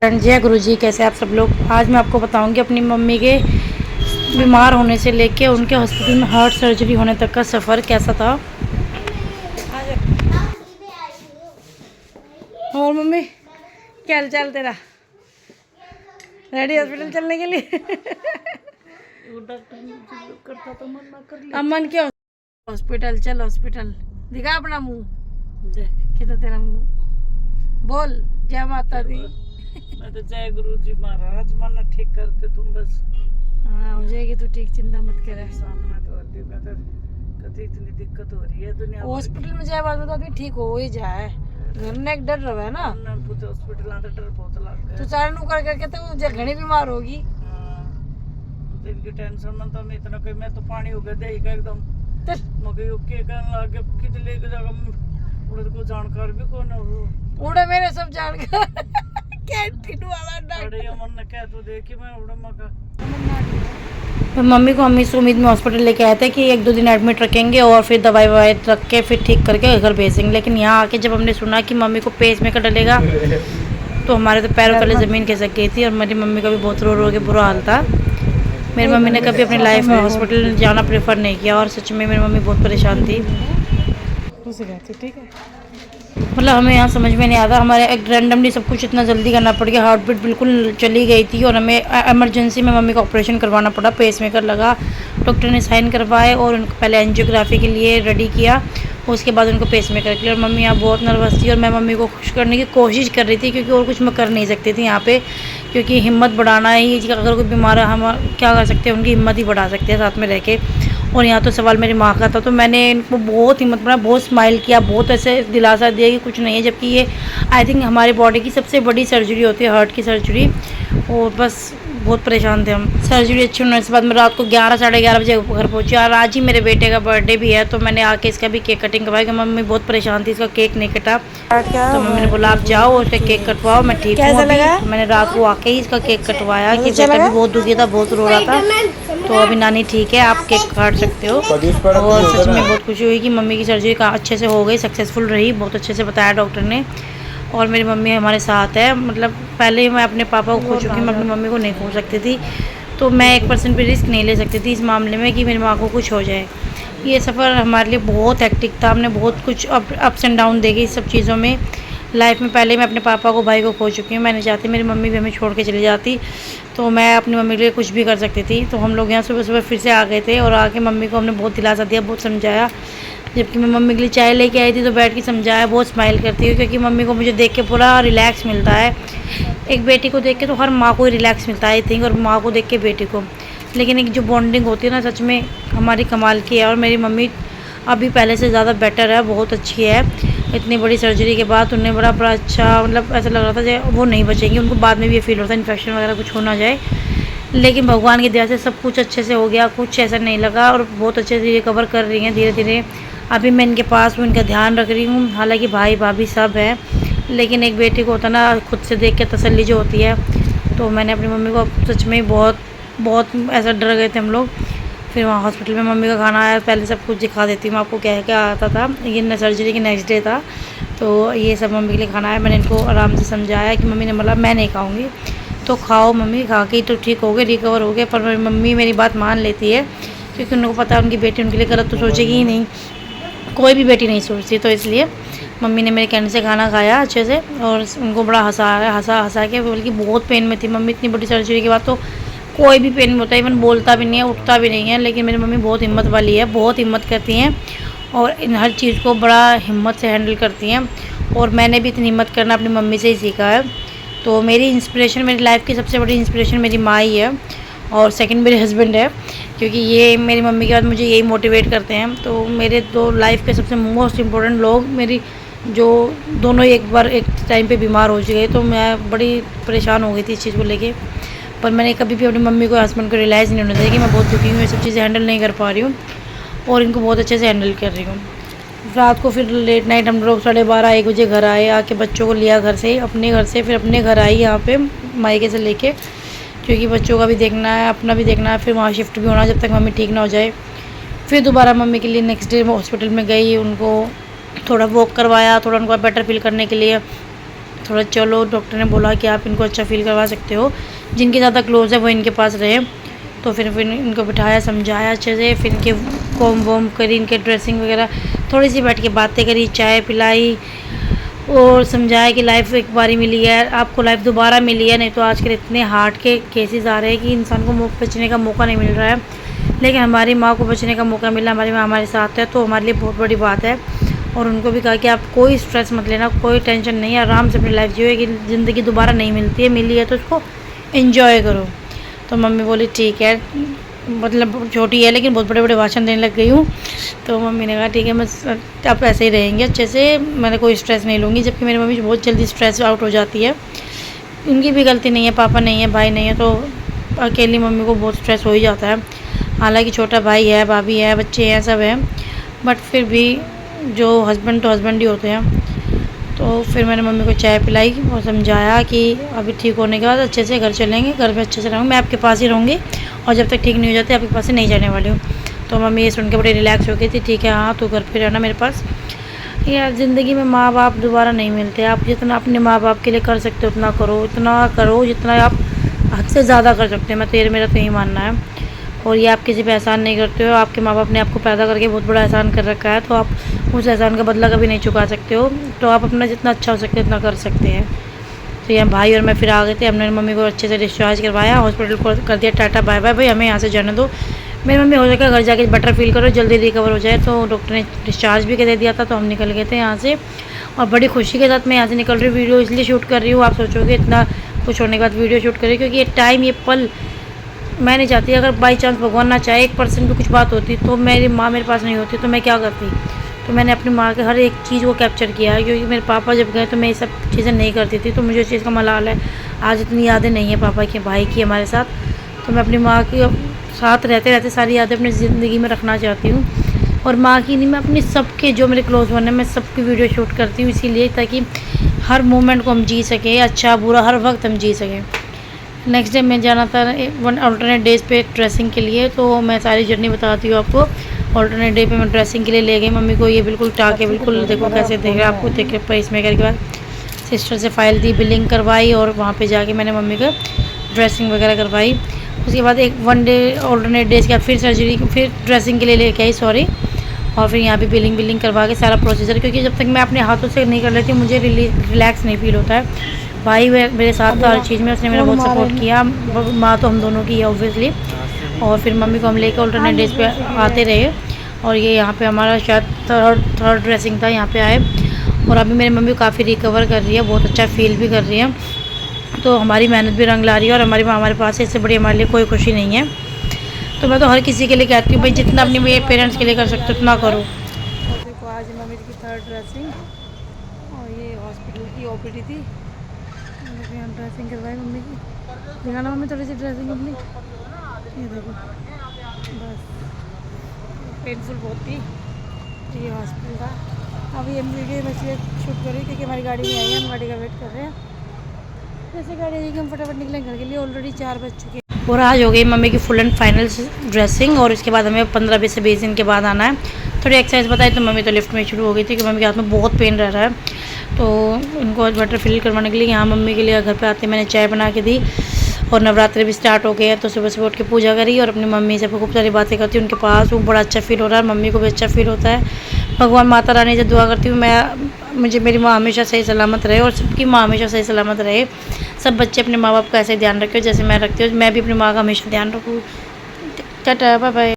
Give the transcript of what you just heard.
जय गुरु जी। कैसे आप सब लोग। आज मैं आपको बताऊंगी अपनी मम्मी के बीमार होने से लेके उनके हॉस्पिटल में हार्ट सर्जरी होने तक का सफ़र कैसा था। और मम्मी क्या हाल चाल तेरा? रेडी हॉस्पिटल चलने के लिए? वो डॉक्टर करता तो मना कर लिया। अमन क्यों? हॉस्पिटल चल, हॉस्पिटल दिखा अपना मुंह। देख कितना तेरा मुंह। बोल जय माता दी। मैं तो जय गुरु जी महाराज मना ठीक करते तुम बस। हाँ हो जाएगी तू ठीक, चिंता मत करे। सामने तो अभी मैं तो कभी इतनी दिक्कत हो रही है दुनिया में। हॉस्पिटल में जाए बाद में तो आदमी ठीक हो ही जाए। घर में एक डर रहा है ना। ना पूछे हॉस्पिटल आते डर बहुत लग गया। तू चार नु कर करके तो घनी बीमार होगी। तो इनकी टेंशन में तो मैं इतना कोई मैं तो पानी हो गया दही का एकदम मगर ओके कहने लगे कितने लेके जगह उड़द को जानकार भी कौन है वो उड़े मेरे सब जानकार कैंटीन वाला डॉक्टर। बड़े अमन ने कहा तो देखी मैं उड़ा मका। मम्मी को हम इस उम्मीद में हॉस्पिटल लेके आए थे कि 1-2 दिन एडमिट रखेंगे और फिर दवाई ववाई रख के फिर ठीक करके घर भेजेंगे। लेकिन यहाँ आके जब हमने सुना कि मम्मी को पेस मेकर डलेगा तो हमारे तो पैरों तले ज़मीन खिसक गई थी। और मेरी मम्मी का भी बहुत रो के बुरा हाल था। मेरी मम्मी ने कभी अपनी लाइफ में हॉस्पिटल जाना प्रेफर नहीं किया और सच में मेरी मम्मी बहुत परेशान थी। ठीक है मतलब हमें यहाँ समझ में नहीं आता, हमारे एक रैंडमली सब कुछ इतना जल्दी करना पड़ गया। हार्ट बीट बिल्कुल चली गई थी और हमें इमरजेंसी में मम्मी का ऑपरेशन करवाना पड़ा। पेस मेकर लगा, डॉक्टर ने साइन करवाए और उनको पहले एंजियोग्राफी के लिए रेडी किया, उसके बाद उनको पेस मेकर किया। और मम्मी यहाँ बहुत नर्वस थी और मैं मम्मी को खुश करने की कोशिश कर रही थी क्योंकि और कुछ मैं कर नहीं सकती थी यहाँ पे, क्योंकि हिम्मत बढ़ाना ही, अगर कोई बीमार है हम क्या कर सकते हैं, उनकी हिम्मत ही बढ़ा सकते हैं साथ में रह के। और यहाँ तो सवाल मेरी माँ का था तो मैंने इनको बहुत हिम्मत बढ़ा, बहुत स्माइल किया, बहुत ऐसे दिलासा दिया कि कुछ नहीं है। जबकि ये आई थिंक हमारी बॉडी की सबसे बड़ी सर्जरी होती है, हार्ट की सर्जरी। और बस बहुत परेशान थे हम। सर्जरी अच्छी होने के बाद मैं रात को 11-11:30 बजे घर पहुँची। और आज ही मेरे बेटे का बर्थडे भी है तो मैंने आके इसका भी केक कटिंग करवाई। मम्मी बहुत परेशान थी, इसका केक नहीं कटा तो मम्मी ने बोला आप जाओ और उसका केक कटवाओ, मैं ठीक हूँ अभी। तो मैंने रात को आके ही इसका केक कटवाया कि बेटा भी बहुत दुखी था, बहुत रो रहा था। तो अभी नानी ठीक है, आप केक काट सकते हो। और सच में बहुत खुशी हुई कि मम्मी की सर्जरी अच्छे से हो गई, सक्सेसफुल रही, बहुत अच्छे से बताया डॉक्टर ने। और मेरी मम्मी हमारे साथ है। मतलब पहले ही मैं अपने पापा को खो चुकी, मैं अपनी मम्मी को नहीं खो सकती थी, तो मैं 1% भी रिस्क नहीं ले सकती थी इस मामले में कि मेरी माँ को कुछ हो जाए। ये सफ़र हमारे लिए बहुत हेक्टिक था, हमने बहुत कुछ अप्स एंड डाउन देखे इस सब चीज़ों में लाइफ में। पहले मैं अपने पापा को, भाई को खो चुकी हूँ। मैं नहीं चाहती मेरी मम्मी भी हमें छोड़ के चली जाती, तो मैं अपनी मम्मी के लिए कुछ भी कर सकती थी। तो हम लोग यहाँ सुबह सुबह फिर से आ गए थे और आके मम्मी को हमने बहुत दिलासा दिया, बहुत समझाया। जबकि मैं मम्मी के लिए चाय लेके आई थी तो बैठ के समझाया, बहुत स्माइल करती हूँ क्योंकि मम्मी को मुझे देख के पूरा रिलैक्स मिलता है। एक बेटी को देख के तो हर माँ को ही रिलैक्स मिलता है आई थिंक, और माँ को देख के बेटी को। लेकिन एक जो बॉन्डिंग होती है ना, सच में हमारी कमाल की है। और मेरी मम्मी अभी पहले से ज़्यादा बेटर है, बहुत अच्छी है। इतनी बड़ी सर्जरी के बाद उन्हें बड़ा अच्छा, मतलब ऐसा लग रहा था जैसे वो नहीं बचेंगी, उनको बाद में भी ये फील होता है इन्फेक्शन वगैरह कुछ हो ना जाए। लेकिन भगवान की दया से सब कुछ अच्छे से हो गया, कुछ ऐसा नहीं लगा और बहुत अच्छे से रिकवर कर रही हैं धीरे धीरे। अभी मैं इनके पास हूँ, इनका ध्यान रख रही हूँ। हालांकि भाई भाभी सब हैं, लेकिन एक बेटी को होता ना खुद से देख के तसल्ली जो होती है। तो मैंने अपनी मम्मी को सच में बहुत बहुत ऐसा डर गए थे हम लोग। फिर वहाँ हॉस्पिटल में मम्मी का खाना आया, पहले सब कुछ दिखा देती हूँ आपको क्या क्या आता था। ये सर्जरी के नेक्स्ट डे था तो ये सब मम्मी के लिए खाना आया। मैंने इनको आराम से समझाया कि मम्मी ने बोला मैं नहीं खाऊँगी तो खाओ मम्मी, खा के तो ठीक हो गए, रिकवर हो गए। पर मम्मी मेरी बात मान लेती है क्योंकि उनको पता है उनकी बेटी उनके लिए गलत तो सोचेगी ही नहीं, कोई भी बेटी नहीं सोचती। तो इसलिए मम्मी ने मेरे कहने से खाना खाया अच्छे से और उनको बड़ा हंसा के, बल्कि बहुत पेन में थी मम्मी। इतनी बड़ी सर्जरी के बाद तो कोई भी पेन में होता है, इवन बोलता भी नहीं है, उठता भी नहीं है। लेकिन मेरी मम्मी बहुत हिम्मत वाली है, बहुत हिम्मत करती हैं और इन हर चीज़ को बड़ा हिम्मत से हैंडल करती हैं। और मैंने भी इतनी हिम्मत करना अपनी मम्मी से ही सीखा है। तो मेरी इंस्पिरेशन, मेरी लाइफ की सबसे बड़ी इंस्पिरेशन मेरी माँ ही है और सेकंड मेरे हस्बैंड है, क्योंकि ये मेरी मम्मी के बाद मुझे यही मोटिवेट करते हैं। तो मेरे दो लाइफ के सबसे मोस्ट इम्पोर्टेंट लोग मेरी, जो दोनों एक बार एक टाइम पे बीमार हो गए तो मैं बड़ी परेशान हो गई थी इस चीज़ को लेके। पर मैंने कभी भी अपनी मम्मी को, हस्बैंड को रियलाइज़ नहीं होने दिया कि मैं बहुत दुखी हूँ, ये सब चीज़ें हैंडल नहीं कर पा रही हूँ और इनको बहुत अच्छे से हैंडल कर रही हूँ। रात को फिर लेट नाइट हम लोग 12:30-1 बजे घर आए, आके बच्चों को लिया घर से, अपने घर से फिर अपने घर आई यहाँ पे मायके से लेके, क्योंकि बच्चों का भी देखना है, अपना भी देखना है। फिर वहाँ शिफ्ट भी होना जब तक मम्मी ठीक ना हो जाए। फिर दोबारा मम्मी के लिए नेक्स्ट डे हॉस्पिटल में गई, उनको थोड़ा वॉक करवाया, थोड़ा उनको बेटर फील करने के लिए। थोड़ा चलो, डॉक्टर ने बोला कि आप इनको अच्छा फील करवा सकते हो, जिनके ज़्यादा क्लोज है वो इनके पास रहे। तो फिर इनको बिठाया, समझाया अच्छे से, फिर इनके कॉम वॉम करी, इनके ड्रेसिंग वगैरह, थोड़ी सी बैठ के बातें करी, चाय पिलाई और समझाया कि लाइफ एक बारी मिली है, आपको लाइफ दोबारा मिली है, नहीं तो आजकल इतने हार्ट के केसेस आ रहे हैं कि इंसान को बचने का मौका नहीं मिल रहा है, लेकिन हमारी माँ को बचने का मौका मिला, हमारी माँ हमारे साथ है, तो हमारे लिए बहुत बड़ी बात है। और उनको भी कहा कि आप कोई स्ट्रेस मत लेना, कोई टेंशन नहीं है, आराम से अपनी लाइफ जियो, कि ज़िंदगी दोबारा नहीं मिलती है, मिली है तो उसको एंजॉय करो। तो मम्मी बोली ठीक है, मतलब छोटी है लेकिन बहुत बड़े बड़े भाषण देने लग गई हूँ। तो मम्मी ने कहा ठीक है, मैं आप ऐसे ही रहेंगे अच्छे से, मैंने कोई स्ट्रेस नहीं लूँगी। जबकि मेरी मम्मी बहुत जल्दी स्ट्रेस आउट हो जाती है, उनकी भी गलती नहीं है, पापा नहीं है, भाई नहीं है, तो अकेली मम्मी को बहुत स्ट्रेस हो ही जाता है। हालांकि छोटा भाई है, भाभी है, बच्चे हैं, सब हैं, बट फिर भी जो हस्बैंड तो हस्बैंड ही होते हैं। तो फिर मैंने मम्मी को चाय पिलाई और समझाया कि अभी ठीक होने के बाद अच्छे से घर चलेंगे, घर में अच्छे से रहूँगी, मैं आपके पास ही रहूँगी और जब तक ठीक नहीं हो जाती आपके पास से नहीं जाने वाली हूँ। तो मम्मी ये सुन के बड़ी रिलैक्स हो गई थी, ठीक है हाँ तू घर पे रहना मेरे पास। यार ज़िंदगी में माँ बाप दोबारा नहीं मिलते, आप जितना अपने माँ बाप के लिए कर सकते हो उतना करो, इतना करो जितना आप हद से ज़्यादा कर सकते हो। मेरा तो यही मानना है। और ये आप किसी पे एहसान नहीं करते हो, आपके माँ बाप ने आपको पैदा करके बहुत बड़ा एहसान कर रखा है, तो आप उस एहसान का बदला कभी नहीं चुका सकते हो। तो आप अपना जितना अच्छा हो सकते उतना कर सकते हैं। तो यहाँ भाई और मैं फिर आ गए थे, हमने मम्मी को अच्छे से डिस्चार्ज करवाया, हॉस्पिटल को कर दिया टाटा बाय बाय, भाई हमें यहाँ से जाने दो, मेरी मम्मी हो जाएगा घर जाके बेटर फील करो, जल्दी रिकवर हो जाए। तो डॉक्टर ने डिस्चार्ज भी कर दे दिया था, तो हम निकल गए थे यहाँ से। और बड़ी खुशी के साथ मैं यहाँ से निकल रही हूँ। वीडियो इसलिए शूट कर रही हूँ, आप सोचोगे इतना कुछ होने के बाद वीडियो शूट कर रही हूँ, क्योंकि ये टाइम, ये पल मैं नहीं चाहती, अगर बाई चांस भगवान ना चाहे 1% भी कुछ बात होती तो मेरी माँ मेरे पास नहीं होती तो मैं क्या करती। तो मैंने अपनी माँ के हर एक चीज़ को कैप्चर किया है, क्योंकि मेरे पापा जब गए तो मैं ये सब चीज़ें नहीं करती थी, तो मुझे उस चीज़ का मलाल है। आज इतनी यादें नहीं है पापा की, भाई की हमारे साथ, तो मैं अपनी माँ के साथ रहते रहते सारी यादें अपनी ज़िंदगी में रखना चाहती हूँ। और माँ की नहीं, मैं अपनी सबके जो मेरे क्लोज वन है मैं सबकी वीडियो शूट करती हूँ, इसीलिए ताकि हर मोमेंट को हम जी सकें, अच्छा बुरा हर वक्त हम जी सकें। नेक्स्ट डे मैं जाना था अल्टरनेट डेज पे ड्रेसिंग के लिए, तो मैं सारी जर्नी बताती हूँ आपको। अल्टरनेट डे पे मैं ड्रेसिंग के लिए ले गई मम्मी को, ये बिल्कुल टाके बिल्कुल देखो कैसे देख रहा आपको, देख रहे पेस मेकर के बाद सिस्टर से फ़ाइल दी, बिलिंग करवाई और वहाँ पे जाके मैंने मम्मी का ड्रेसिंग वगैरह करवाई। उसके बाद एक 1 डे अल्टरनेट डेज के बाद फिर सर्जरी, फिर ड्रेसिंग के लिए लेके आई सॉरी, और फिर यहाँ पे बिलिंग करवा के सारा प्रोसीजर, क्योंकि जब तक मैं अपने हाथों से नहीं कर लेती मुझे रिलैक्स नहीं फील होता है। भाई मेरे साथ था हर चीज़ में, उसने मेरा बहुत सपोर्ट किया, माँ तो हम दोनों की है ऑब्वियसली। और फिर मम्मी को हम लेकर अल्टरनेट डेज पे आते रहे, और ये यहाँ पे हमारा शायद थर्ड ड्रेसिंग था, यहाँ पे आए। और अभी मेरी मम्मी काफ़ी रिकवर कर रही है, बहुत अच्छा फील भी कर रही है, तो हमारी मेहनत भी रंग ला रही है। और हमारी माँ हमारे पास है, इससे बड़ी हमारे लिए कोई खुशी नहीं है। तो मैं तो हर किसी के लिए कहती हूँ भाई जितना अपने मेरे पेरेंट्स के लिए कर सकते हो उतना करो। देखो आज मम्मी की थर्ड ड्रेसिंग, और ये हॉस्पिटल की ओपीडी थी, यहाँ ड्रेसिंग करवाई मम्मी की, दिखाना मम्मी थोड़ी सी ड्रेसिंग अपनी, ये देखो बस पेनफुल बहुत थी। ये हॉस्पिटल था। अभी हम वीडियो में इसलिए शूट कर रही क्योंकि हमारी गाड़ी नहीं आई है, हम गाड़ी का वेट कर रहे हैं। जैसे गाड़ी आएगी हम फटाफट निकलें घर के लिए, ऑलरेडी 4 बज चुके हैं। और आज हो गई मम्मी की फुल एंड फाइनल ड्रेसिंग, और उसके बाद हमें 15 से 20 दिन के बाद आना है। थोड़ी एक्सरसाइज बताई तो मम्मी तो लिफ्ट में शुरू हो गई थी कि मम्मी के हाथ में बहुत पेन रह रहा है, तो उनको बेटर फील करवाने के लिए यहाँ मम्मी के लिए घर पे आते मैंने चाय बना के दी। और नवरात्रि भी स्टार्ट हो गए हैं, तो सुबह सुबह उठ के पूजा करी और अपनी मम्मी से खूब सारी बातें करती हूँ उनके पास, वो बड़ा अच्छा फील हो रहा है, मम्मी को भी अच्छा फील होता है। भगवान माता रानी से दुआ करती हूँ मुझे मेरी माँ हमेशा सही सलामत रहे और सबकी माँ हमेशा सही सलामत रहे। सब बच्चे अपने माँ बाप का ऐसे ध्यान रखे जैसे मैं रखती हूँ, मैं भी अपनी माँ का हमेशा ध्यान रखूँ। Tata bye bye.